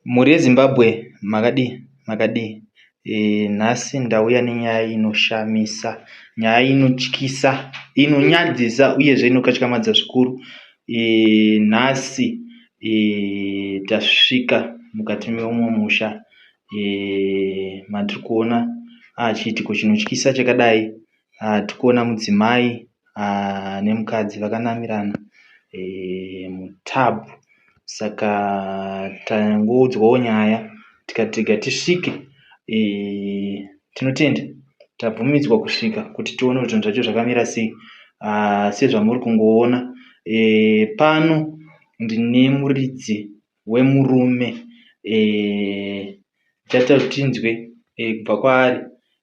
Muri Zimbabwe makadi nhasi ndauya nenyaya inoshamisa, nyaya inotyisa, inonyadzisa uyezve inokatyamadza zvikuru. Nhasi tasvika mukati memumwe musha matiri kuona chiitiko chinotyisa chakadai. Tirikuona mudzimai nemukadzi vakanamirana mutabhu. Saka tangoudzwawo nyaya tikati tisvike, tinotenda tabvumidzwa kusvika kuti tione kuti zvinhu zvacho zvakamira sei. Sezvamuri kungoona pano ndine muridzi wemurume, tichaita kuti tinzwe kubva kwaari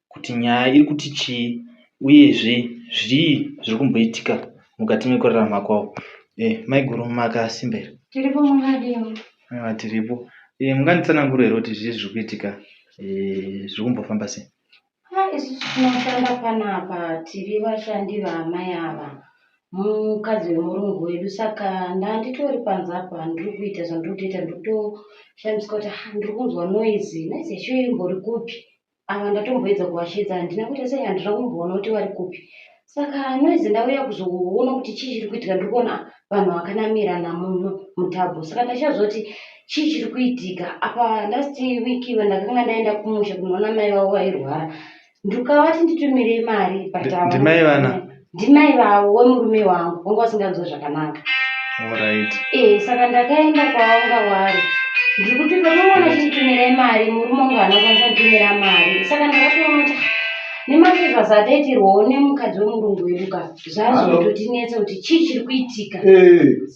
kuti nyaya iri kuti chii uyezve zvii zviri kumboitika mukati mekurarama kwavo. Maiguru makasimba here? Tiripo mungadiwo. Tiripo. Munganditsanangura here kuti zvii zviri kuitika, zviri kumbofamba sei? Isusu tinoshanda panapa tiri vashandi vaamai ava, mukadzi wemurungu wedu. Saka ndanditori panze apa ndiri kuita zvandiri kutoita, ndiri kutoshamisika kuti ndiri kunzwa noizi yacho imbori kupi. Ava ndatomboedza kuvashedza, handina kuita sei, handina kumboona kuti vari kupi. Saka noizi ndauya kuzoona kuti chii chiri kuitika. Ndiri kuona vanhu vakanamirana muno mutabhu. Saka ndachazoti chii chiri kuitika apa. Last week ndakanga ndaenda kumusha kunoona mai vavo vairwara, ndikavati nditumire mari patavo. Ndimai vana? Ndimai vavo wemurume wangu, wanga vasinganzwa zvakanaka. Alright. Saka ndakaenda kwavanga vari, ndiri kuti panoona chinditumirai mari, murume wangu anokwanisa kutumira mari. Saka ndakatoona kuti nemafevhasi ataitirwawo nemukadzi wemurungu wedu ka zvazvototinetsa kuti chii chiri kuitika.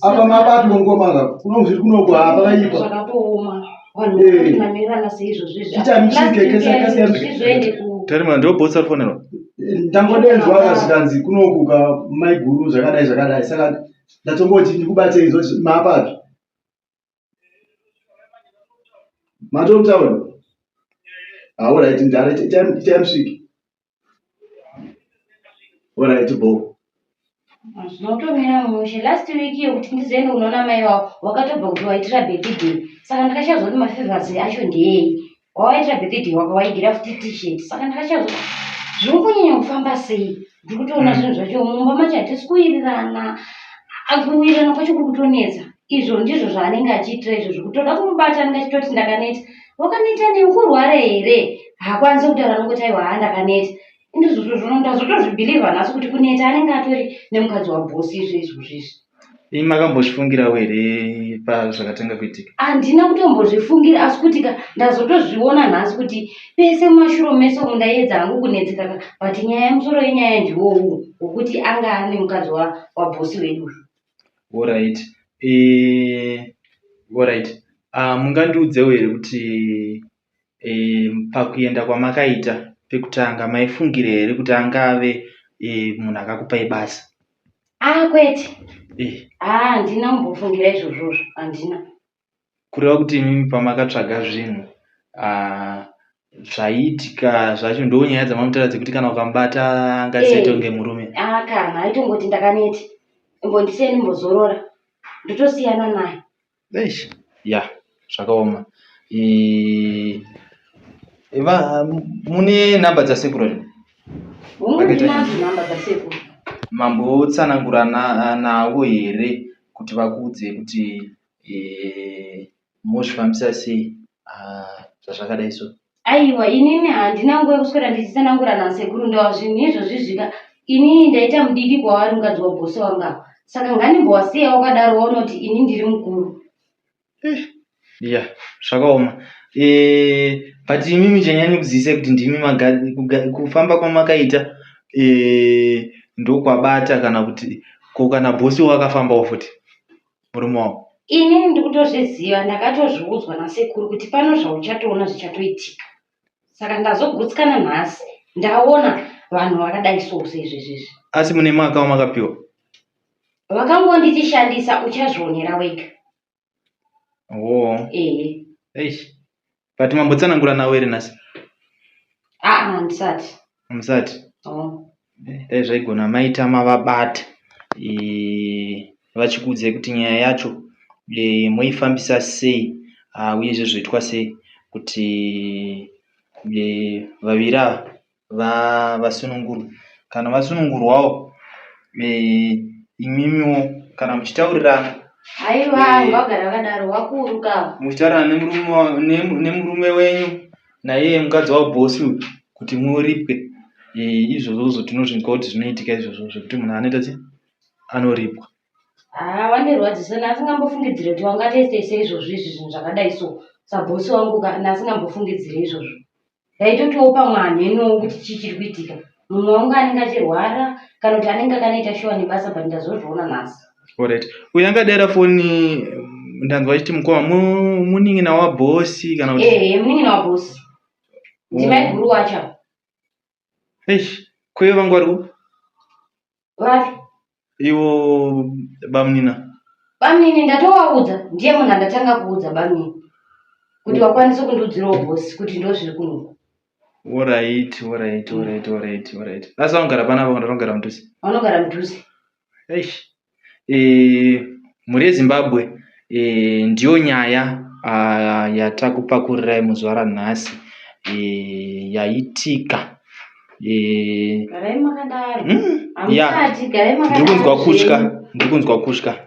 Apa mabati mongomanga kunozviri kunogwa pakaipa zvakatooma. Vanhu vakatonamirana seizvozvi zvizoende ku Tarima ndio boss arifonero. Ndangodenzwa akazvikanzi kunokuka maiguru zvakadai. Saka ndatongoti ndikubatei zoti mapapi matomtaura. Alright, ndare titamsviki. Alright, bo. Zvinotomira mushe. Last week yokuti ndizoende kunoona mai vavo wakatobva kuti waitira birthday. Saka ndakashazwa kuti mafevhasi acho ndeyei. Wawaitira birthday wakawaigira futi t-shirt. Saka ndakashazwa zviri kunyanya kufamba sei. Ndiri kutoona zvinhu zvacho mumba macho hatisi kuwirirana. Akuwirirana kwacho kuri kutonetsa. Izvo ndizvo zvaanenge achiitira izvozvo. Kutoda kumubata anenge achitoti ndakaneta. Wakaneta nei, kurwara here? Haakwanisi kutaura nokoti aiwa ndakaneta. Ndizvo ndazotozvibhilivha nhasi kuti kuneta anenge atori nemukadzi wabhosi izvozvi. Makambozvifungirawo here pazvakatanga kuitika? Handina kutombozvifungira, asi kuti ndazotozviona nhasi kuti pese mumashure meso mundaedza hangu kunetseka. But nyaya yemusoro yenyaya ndiwowo wokuti anga ane mukadzi wabhosi wedu. Alright. Alright. Mungandiudzewo here kuti pakuenda kwamakaita pekutanga maifungire here kuti angave munhu akakupai basa? Kwete. Handina kumbofungira izvozvo, handina. Kureva kuti imimi pamakatsvaga zvinhu zvaiitika zvacho ndo nyaya dzamamutaradza kuti kana ukamubata angasetonge murume? Kana aitongoti ndakaneti, imbondisiyeni mbozorora, ndotosiyana naye. Ya, zvakaoma. Mune nhamba dzasekuru? Ndinadzo nhamba dzasekuru. Mambotsanangura navo here kuti vakuudze kuti mozvifambisa sei zvazvakadai so? Aiwa, inini handina nguva yekuswera ndichitsanangura nasekuru. Ndava zvinhu izvozvi zvika. Inini ndaita mudiki kwavari mukadzi wabhosi wanga. Saka ngandimbowasiya wakadaro waona kuti ini ndiri mukuru. Ya, zvakaoma. But imimi chanyanya kuzivisai kuti ndimi kufamba kwamakaita ndokwabata kana kuti kana bhosi wakafambawo futi murume wavo? Inini ndikutozviziva, ndakatozviudzwa nasekuru kuti pano zvauchatoona zvichatoitika. Saka ndazogutsikana nhasi ndaona vanhu vakadai seizvezvezvi. Asi mune makawo makapiwa? Vakangonditishandisa, uchazvionera wega. But mambotsanangura navo here nhasi? Handisati. Musati? Dai zvaigona maita mavabata vachikuudzai kuti nyaya yacho moifambisa sei uyezve zvoitwa sei kuti vaviri ava vasunungurwe. Kana vasunungurwawo, imimiwo kana muchitaurirana, Aiwa, ngagara vakadaro wakuruka. muchitaurana nemurume wenyu naiye mukadzi wabhosi uyu kuti muripwe. Izvozvo tinozvinzwa kuti zvinoitika izvozvo zvekuti munhu anoita sei, anoripwa. Wandirwadzisa nasingambofungidzire kuti wangatoise izvozvo zvinhu zvakadai so. Sabhosi wangu nasingambofungidzire izvozvo. Ndaitotiwo pamwanheno kuti chichiri kuitika. Mumwe wangu anenge achirwara kana kuti anenge akanoita shuwa nebasa but ndazozviona nhasi. Alright. Uyu angadera foni ndanzwa achiti mukoma munin'ina wabhosi kana kuti munin'ina wabhosi. Ndimai guru wacho. Kweyo vangu variko? Vari? Iwo bamunina? Bamunini ndatovaudza, ndiye munhu andatanga kuudza bamunini. Kuti wakwanise kundiudzirawo bhosi kuti ndozviri kuno. Alright. Asi vanogara panapa kana vanogara mudhuze? Vanogara mudhuze. Mhuri yeZimbabwe ndiyo nyaya yatakupakurirai muzuva ranhasi yaitika. Garai makadaro. Ndiri kunzwa kutya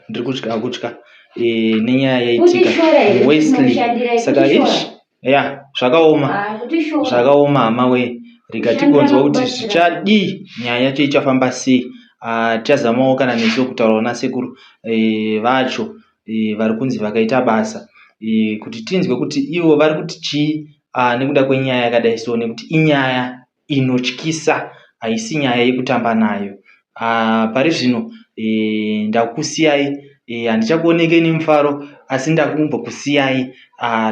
nenyaya yaitika Wesley. Saka zvakaoma hama we. Rega tigonzwa kuti zvichadii, nyaya yacho ichafamba sei. Tichazamawo kana nesu kutaurawo nasekuru vacho vari kunzi vakaita basa kuti tinzwe kuti ivo vari kuti chii nekuda kwenyaya yakadai so, nekuti inyaya inotyisa, haisi nyaya yekutamba nayo. Pari zvino ndakusiyai, handichakuonekei nemufaro asi ndakumbokusiyai.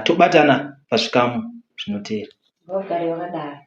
Tobatana pazvikamu zvinotevera. Ngagare wakadaro.